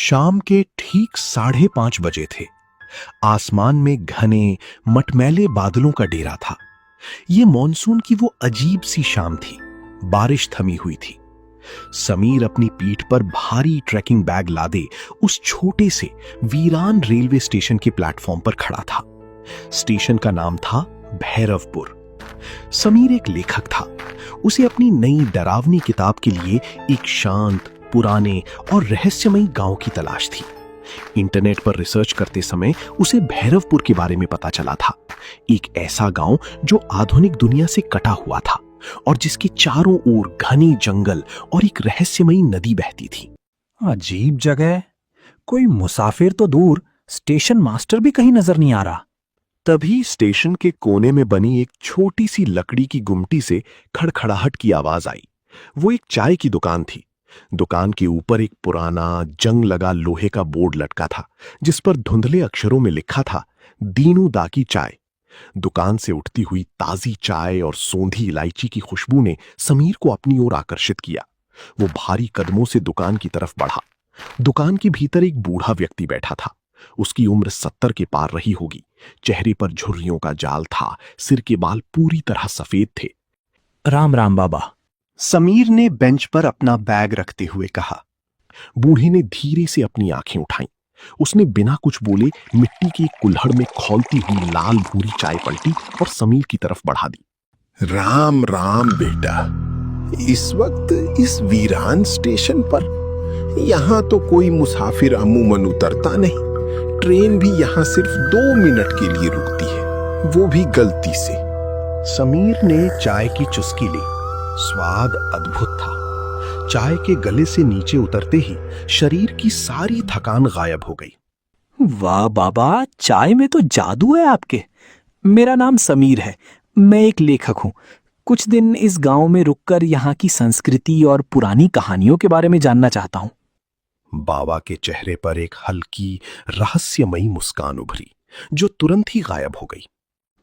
शाम के ठीक 5:30 बजे थे। आसमान में घने मटमैले बादलों का डेरा था। ये मॉनसून की वो अजीब सी शाम थी। बारिश थमी हुई थी। समीर अपनी पीठ पर भारी ट्रैकिंग बैग लादे उस छोटे से वीरान रेलवे स्टेशन के प्लेटफॉर्म पर खड़ा था। स्टेशन का नाम था भैरवपुर। समीर एक लेखक था। उसे अपनी नई डरावनी किताब के लिए एक शांत, पुराने और रहस्यमयी गांव की तलाश थी। इंटरनेट पर रिसर्च करते समय उसे भैरवपुर के बारे में पता चला था। एक ऐसा गांव जो आधुनिक दुनिया से कटा हुआ था और जिसके चारों ओर घने जंगल और एक रहस्यमयी नदी बहती थी। अजीब जगह। कोई मुसाफिर तो दूर, स्टेशन मास्टर भी कहीं नजर नहीं आ रहा। तभी स्टेशन के कोने में बनी एक छोटी सी लकड़ी की गुमटी से खड़खड़ाहट की आवाज आई। वो एक चाय की दुकान थी। दुकान के ऊपर एक पुराना जंग लगा लोहे का बोर्ड लटका था, जिस पर धुंधले अक्षरों में लिखा था, दीनू दा की चाय। दुकान से उठती हुई ताजी चाय और सोंधी इलायची की खुशबू ने समीर को अपनी ओर आकर्षित किया। वो भारी कदमों से दुकान की तरफ बढ़ा। दुकान के भीतर एक बूढ़ा व्यक्ति बैठा था। उसकी उम्र 70 के पार रही होगी। चेहरे पर झुर्रियों का जाल था। सिर के बाल पूरी तरह सफेद थे। राम राम बाबा, समीर ने बेंच पर अपना बैग रखते हुए कहा। बूढ़े ने धीरे से अपनी आंखें उठाईं। उसने बिना कुछ बोले मिट्टी की एक कुल्हड़ में खौलती हुई लाल भूरी चाय पलटी और समीर की तरफ बढ़ा दी। राम राम बेटा, इस वक्त इस वीरान स्टेशन पर यहाँ तो कोई मुसाफिर अमूमन उतरता नहीं। ट्रेन भी यहाँ सिर्फ 2 मिनट के लिए रुकती है, वो भी गलती से। समीर ने चाय की चुस्की ली। स्वाद अद्भुत था। चाय के गले से नीचे उतरते ही शरीर की सारी थकान गायब हो गई। वाह बाबा, चाय में तो जादू है आपके। मेरा नाम समीर है। मैं एक लेखक हूँ। कुछ दिन इस गांव में रुककर यहाँ की संस्कृति और पुरानी कहानियों के बारे में जानना चाहता हूँ। बाबा के चेहरे पर एक हल्की रहस्यमयी मुस्कान उभरी, जो तुरंत ही गायब हो गई।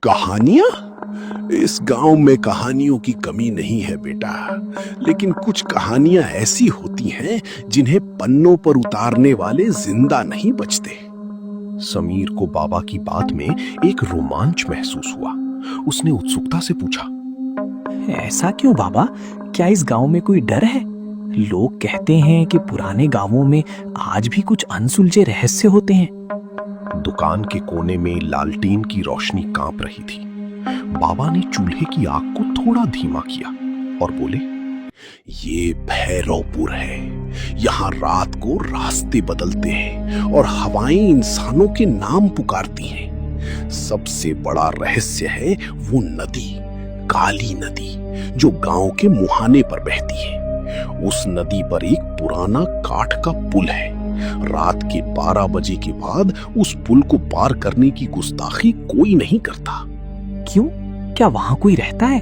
कहानियां? इस गांव में कहानियों की कमी नहीं है बेटा, लेकिन कुछ कहानियां ऐसी होती हैं जिन्हें पन्नों पर उतारने वाले जिंदा नहीं बचते। समीर को बाबा की बात में एक रोमांच महसूस हुआ। उसने उत्सुकता से पूछा, ऐसा क्यों बाबा? क्या इस गांव में कोई डर है? लोग कहते हैं कि पुराने गांवों में आज भी कुछ अनसुलझे रहस्य होते हैं। दुकान के कोने में लालटेन की रोशनी कांप रही थी। बाबा ने चूल्हे की आग को थोड़ा धीमा किया और बोले, ये भैरवपुर है। यहाँ रात को रास्ते बदलते हैं और हवाएं इंसानों के नाम पुकारती हैं। सबसे बड़ा रहस्य है वो नदी, काली नदी, जो गांव के मुहाने पर बहती है। उस नदी पर एक पुराना काठ का पुल है। रात के 12 बजे के बाद उस पुल को पार करने की गुस्ताखी कोई नहीं करता। क्यों? क्या वहां कोई रहता है?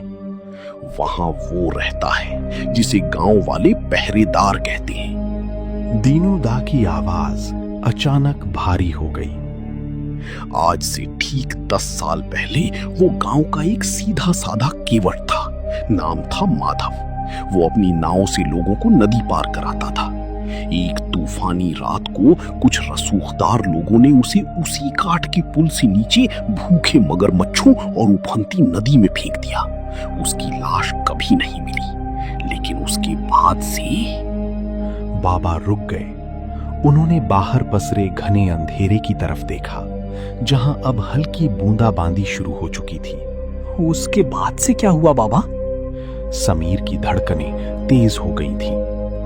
वहां वो रहता है जिसे गांव वाले पहरेदार कहते हैं। दीनू दा की आवाज अचानक भारी हो गई। आज से ठीक 10 साल पहले वो गांव का एक सीधा साधा केवट था। नाम था माधव। वो अपनी नाव से लोगों को नदी पार कराता था। एक तूफानी रात को कुछ रसूखदार लोगों ने उसे उसी काठ के पुल से नीचे भूखे मगरमच्छों और उफनती नदी में फेंक दिया। उसकी लाश कभी नहीं मिली। लेकिन उसके बाद से बाबा रुक गए। उन्होंने बाहर पसरे घने अंधेरे की तरफ देखा, जहां अब हल्की बूंदाबांदी शुरू हो चुकी थी। उसके बाद से क्या हुआ बाबा? समीर की धड़कनें तेज हो गई थी।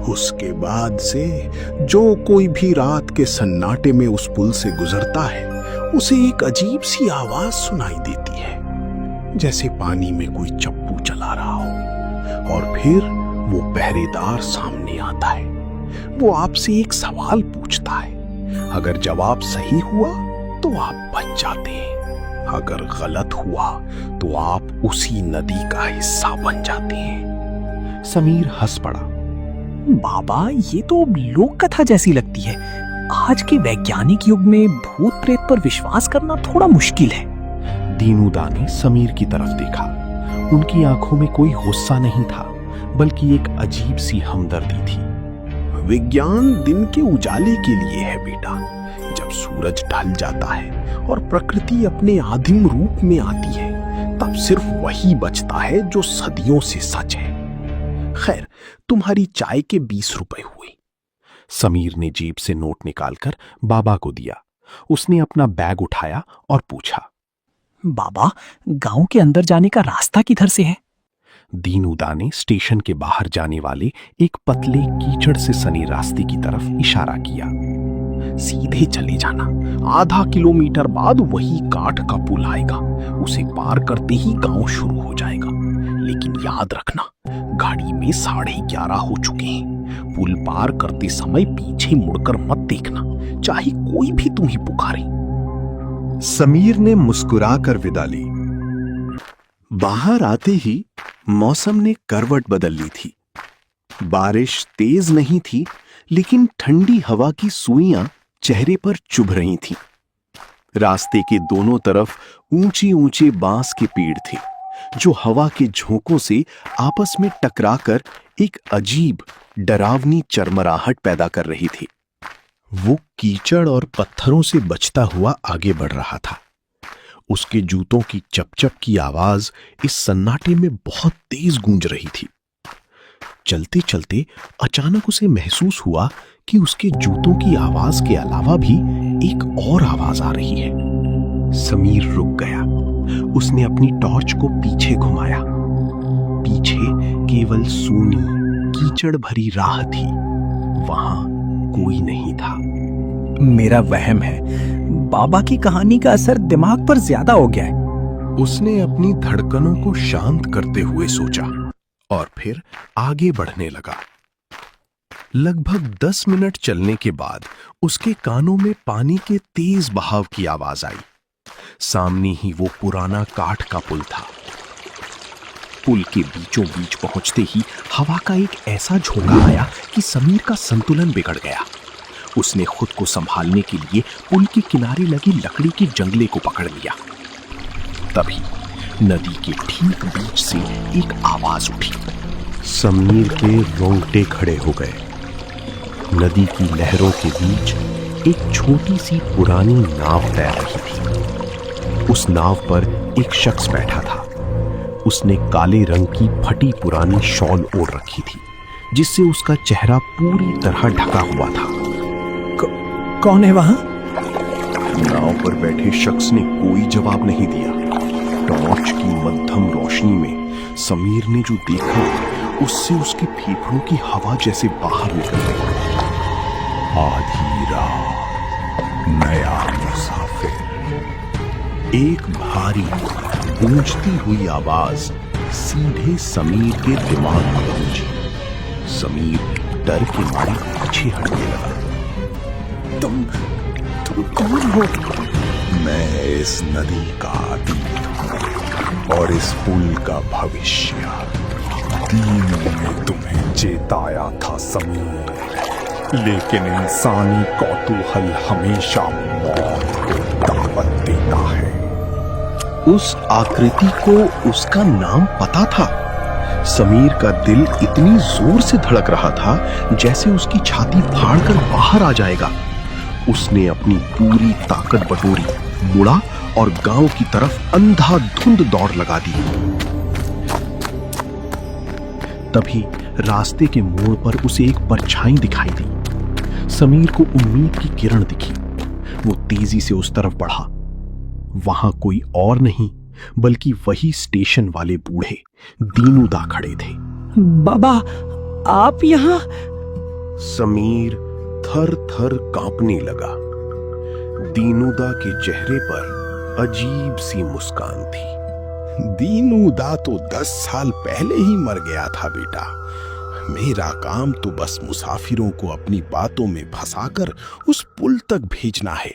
उसके बाद से जो कोई भी रात के सन्नाटे में उस पुल से गुजरता है, उसे एक अजीब सी आवाज सुनाई देती है, जैसे पानी में कोई चप्पू चला रहा हो। और फिर वो पहरेदार सामने आता है। वो आपसे एक सवाल पूछता है। अगर जवाब सही हुआ तो आप बच जाते हैं। अगर गलत हुआ तो आप उसी नदी का हिस्सा बन जाते हैं। समीर हंस पड़ा। बाबा, ये तो लोक कथा जैसी लगती है। आज के वैज्ञानिक युग में भूत प्रेत पर विश्वास करना थोड़ा मुश्किल है। दीनू दा ने समीर की तरफ देखा। उनकी आंखों में कोई गुस्सा नहीं था, बल्कि एक अजीब सी हमदर्दी थी। विज्ञान दिन के उजाले के लिए है बेटा। जब सूरज ढल जाता है और प्रकृति अपने आदिम रूप में आती है, तब सिर्फ वही बचता है जो सदियों से सच है। खैर, तुम्हारी चाय के 20 रुपए हुए। समीर ने जेब से नोट निकालकर बाबा को दिया। उसने अपना बैग उठाया और पूछा, बाबा, गांव के अंदर जाने का रास्ता किधर से है? दीनूदा ने स्टेशन के बाहर जाने वाले एक पतले कीचड़ से सनी रास्ते की तरफ इशारा किया। सीधे चले जाना, आधा किलोमीटर बाद वही काठ का पुल आएगा। उसे पार करते ही गांव शुरू हो जाएगा। लेकिन याद रखना, गाड़ी में 11:30 हो चुके हैं। पुल पार करते समय पीछे मुड़कर मत देखना, चाहे कोई भी तुम्हें पुकारे। समीर ने मुस्कुराकर विदा ली। बाहर आते ही मौसम ने करवट बदल ली थी। बारिश तेज नहीं थी, लेकिन ठंडी हवा की सुइयां चेहरे पर चुभ रही थीं। रास्ते के दोनों तरफ ऊंचे ऊंचे बांस के पेड़ थे, जो हवा के झोंकों से आपस में टकराकर एक अजीब डरावनी चरमराहट पैदा कर रही थी। वो कीचड़ और पत्थरों से बचता हुआ आगे बढ़ रहा था। उसके जूतों की चपचप की आवाज इस सन्नाटे में बहुत तेज गूंज रही थी। चलते चलते अचानक उसे महसूस हुआ कि उसके जूतों की आवाज के अलावा भी एक और आवाज आ रही है। समीर रुक गया। उसने अपनी टॉर्च को पीछे घुमाया। पीछे केवल सूनी कीचड़ भरी राह थी। वहां कोई नहीं था। मेरा वहम है, बाबा की कहानी का असर दिमाग पर ज्यादा हो गया है। उसने अपनी धड़कनों को शांत करते हुए सोचा और फिर आगे बढ़ने लगा। लगभग 10 मिनट चलने के बाद उसके कानों में पानी के तेज बहाव की आवाज आई। सामने ही वो पुराना काठ का पुल था। पुल के बीचों बीच पहुंचते ही हवा का एक ऐसा झोंका आया कि समीर का संतुलन बिगड़ गया। उसने खुद को संभालने के लिए पुल के किनारे लगी लकड़ी के जंगले को पकड़ लिया। तभी नदी के ठीक बीच से एक आवाज उठी। समीर के रोंगटे खड़े हो गए। नदी की लहरों के बीच एक छोटी सी पुरानी नाव तैर रही थी। उस नाव पर एक शख्स बैठा था। उसने काले रंग की फटी पुरानी शॉल ओढ़ रखी थी, जिससे उसका चेहरा पूरी तरह ढका हुआ था। कौन है वहां? नाव पर बैठे शख्स ने कोई जवाब नहीं दिया। टॉर्च की मध्यम रोशनी में समीर ने जो देखा, उससे उसके फेफड़ों की हवा जैसे बाहर निकल गई। आधी रात, नया मुसाफिर। एक भारी गूंजती हुई आवाज सीधे समीर के दिमाग में गूंजी। समीर डर के मारे पीछे हटने लगा। तुम कौन हो? मैं इस नदी का अतीत हूं और इस पुल का भविष्य। तीनों ने तुम्हें चेताया था समीर, लेकिन इंसानी कौतूहल हमेशा मौत को दावत देता है। उस आकृति को उसका नाम पता था। समीर का दिल इतनी जोर से धड़क रहा था जैसे उसकी छाती फाड़कर बाहर आ जाएगा। उसने अपनी पूरी ताकत बटोरी, मुड़ा और गांव की तरफ अंधाधुंध दौड़ लगा दी। तभी रास्ते के मोड़ पर उसे एक परछाई दिखाई दी। समीर को उम्मीद की किरण दिखी। वो तेजी से उस तरफ बढ़ा। वहां कोई और नहीं बल्कि वही स्टेशन वाले बूढ़े दीनूदा खड़े थे। बाबा, आप यहाँ? समीर थर थर कांपने लगा। दीनूदा के चेहरे पर अजीब सी मुस्कान थी। दीनूदा तो 10 साल पहले ही मर गया था बेटा। मेरा काम तो बस मुसाफिरों को अपनी बातों में फंसाकर उस पुल तक भेजना है,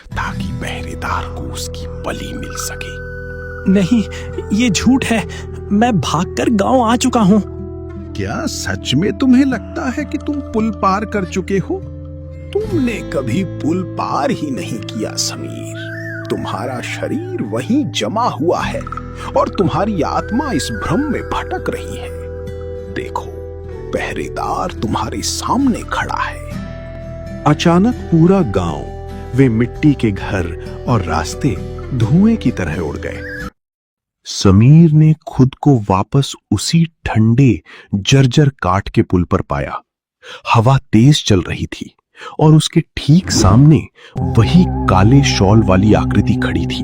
ताकि पहरेदार को उसकी बलि मिल सके। नहीं, ये झूठ है। मैं भागकर गांव आ चुका हूँ। क्या सच में तुम्हें लगता है कि तुम पुल पार कर चुके हो? तुमने कभी पुल पार ही नहीं किया समीर। तुम्हारा शरीर वहीं जमा हुआ है और तुम्हारी आत्मा इस भ्रम में भटक रही है। देखो, पहरेदार तुम्हारे सामने खड़ा है। अचानक पूरा गांव, वे मिट्टी के घर और रास्ते धुएं की तरह उड़ गए। समीर ने खुद को वापस उसी ठंडे जर्जर काठ के पुल पर पाया। हवा तेज चल रही थी और उसके ठीक सामने वही काले शॉल वाली आकृति खड़ी थी,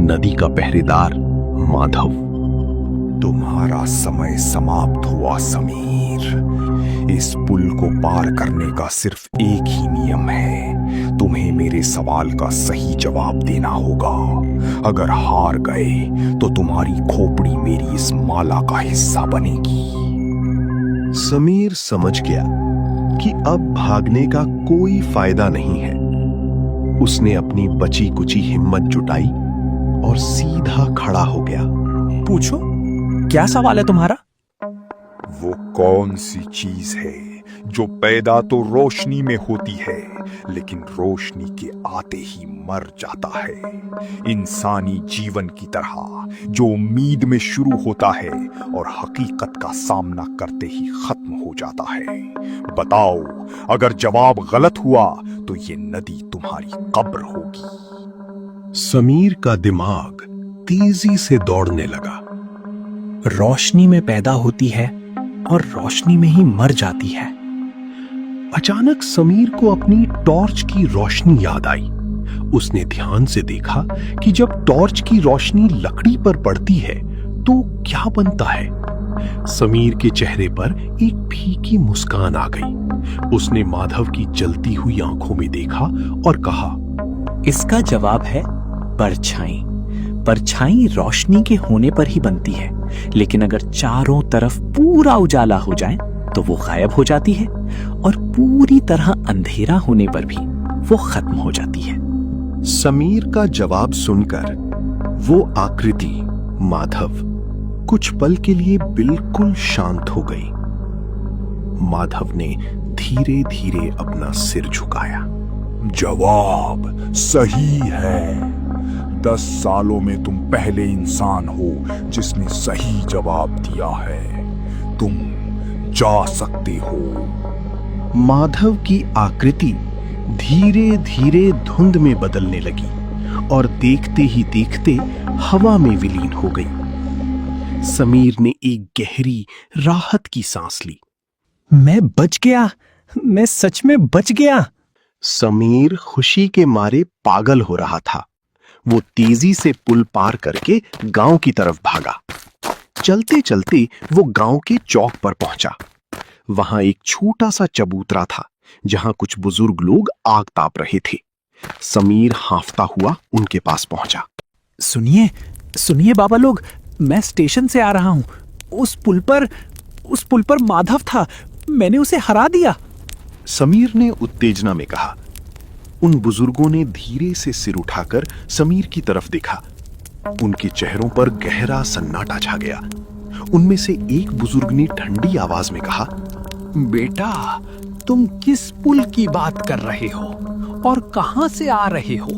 नदी का पहरेदार माधव। तुम्हारा समय समाप्त हुआ समीर। इस पुल को पार करने का सिर्फ एक ही नियम है, तुम्हें मेरे सवाल का सही जवाब देना होगा। अगर हार गए तो तुम्हारी खोपड़ी मेरी इस माला का हिस्सा बनेगी। समीर समझ गया कि अब भागने का कोई फायदा नहीं है। उसने अपनी बची कुची हिम्मत जुटाई और सीधा खड़ा हो गया। पूछो, क्या सवाल है तुम्हारा? वो कौन सी चीज है जो पैदा तो रोशनी में होती है लेकिन रोशनी के आते ही मर जाता है? इंसानी जीवन की तरह जो उम्मीद में शुरू होता है और हकीकत का सामना करते ही खत्म हो जाता है। बताओ, अगर जवाब गलत हुआ तो ये नदी तुम्हारी कब्र होगी। समीर का दिमाग तेजी से दौड़ने लगा। रोशनी में पैदा होती है और रोशनी में ही मर जाती है। अचानक समीर को अपनी टॉर्च की रोशनी याद आई। उसने ध्यान से देखा कि जब टॉर्च की रोशनी लकड़ी पर पड़ती है तो क्या बनता है। समीर के चेहरे पर एक फीकी मुस्कान आ गई। उसने माधव की जलती हुई आंखों में देखा और कहा, इसका जवाब है परछाई। परछाई रोशनी के होने पर ही बनती है, लेकिन अगर चारों तरफ पूरा उजाला हो जाए तो वो गायब हो जाती है और पूरी तरह अंधेरा होने पर भी वो खत्म हो जाती है। समीर का जवाब सुनकर वो आकृति माधव कुछ पल के लिए बिल्कुल शांत हो गई। माधव ने धीरे धीरे अपना सिर झुकाया। जवाब सही है। 10 सालों में तुम पहले इंसान हो जिसने सही जवाब दिया है। तुम जा सकते हो। माधव की आकृति धीरे धीरे धुंध में बदलने लगी और देखते ही देखते हवा में विलीन हो गई। समीर ने एक गहरी राहत की सांस ली। मैं बच गया, मैं सच में बच गया। समीर खुशी के मारे पागल हो रहा था। वो तेजी से पुल पार करके गांव की तरफ भागा। चलते चलते वो गांव के चौक पर पहुंचा। वहां एक छोटा सा चबूतरा था जहां कुछ बुजुर्ग लोग आग ताप रहे थे। समीर हांफता हुआ उनके पास पहुंचा। सुनिए सुनिए बाबा लोग, मैं स्टेशन से आ रहा हूं। उस पुल पर माधव था, मैंने उसे हरा दिया। समीर ने उत्तेजना में कहा। उन बुजुर्गों ने धीरे से सिर उठाकर समीर की तरफ देखा। उनके चेहरों पर गहरा सन्नाटा छा गया। उनमें से एक बुजुर्ग ने ठंडी आवाज में कहा, बेटा, तुम किस पुल की बात कर रहे हो और कहां से आ रहे हो?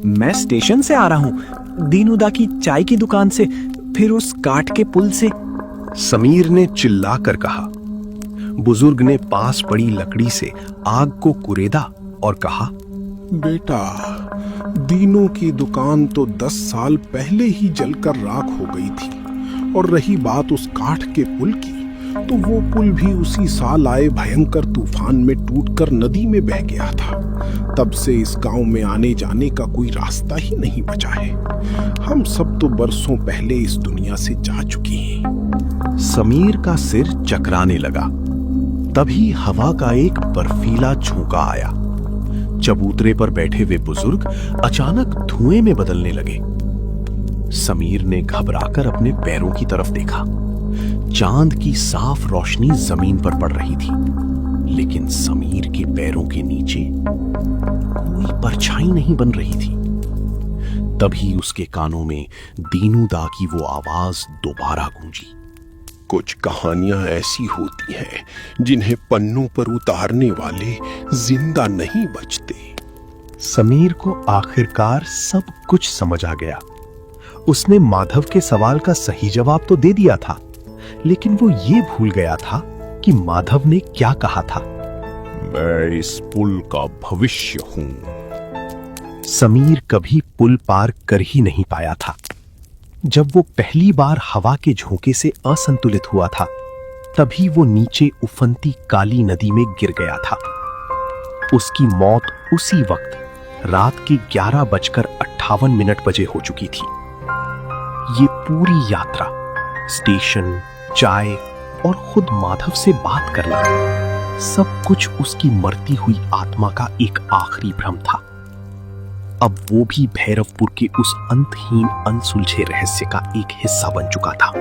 मैं स्टेशन से आ रहा हूं, दीनुदा की चाय की दुकान से, फिर उस काठ के पुल से। समीर ने चिल्लाकर कहा। बुजुर्ग ने पास पड़ी लकड़ी से आग को कुरेदा और कहा, बेटा, दीनों की दुकान तो 10 साल पहले ही जलकर राख हो गई थी। और रही बात उस काठ के पुल की, तो वो पुल भी उसी साल आए भयंकर तूफान में टूटकर नदी में बह गया था। तब से इस गांव में आने जाने का कोई रास्ता ही नहीं बचा है। हम सब तो बरसों पहले इस दुनिया से जा चुके हैं। समीर का सिर चकराने लगा। तभी हवा का एक बर्फीला झोंका आया। चबूतरे पर बैठे वे बुजुर्ग अचानक धुएं में बदलने लगे। समीर ने घबराकर अपने पैरों की तरफ देखा। चांद की साफ रोशनी जमीन पर पड़ रही थी, लेकिन समीर के पैरों के नीचे कोई परछाई नहीं बन रही थी। तभी उसके कानों में दीनूदा की वो आवाज दोबारा गूंजी। कुछ कहानियां ऐसी होती हैं जिन्हें पन्नों पर उतारने वाले जिंदा नहीं बचते। समीर को आखिरकार सब कुछ समझ आ गया। उसने माधव के सवाल का सही जवाब तो दे दिया था, लेकिन वो ये भूल गया था कि माधव ने क्या कहा था। मैं इस पुल का भविष्य हूं। समीर कभी पुल पार कर ही नहीं पाया था। जब वो पहली बार हवा के झोंके से असंतुलित हुआ था, तभी वो नीचे उफनती काली नदी में गिर गया था। उसकी मौत उसी वक्त रात के 11:58 बजे हो चुकी थी। ये पूरी यात्रा, स्टेशन, चाय और खुद माधव से बात करना, सब कुछ उसकी मरती हुई आत्मा का एक आखिरी भ्रम था। अब वो भी भैरवपुर के उस अंतहीन अनसुलझे रहस्य का एक हिस्सा बन चुका था।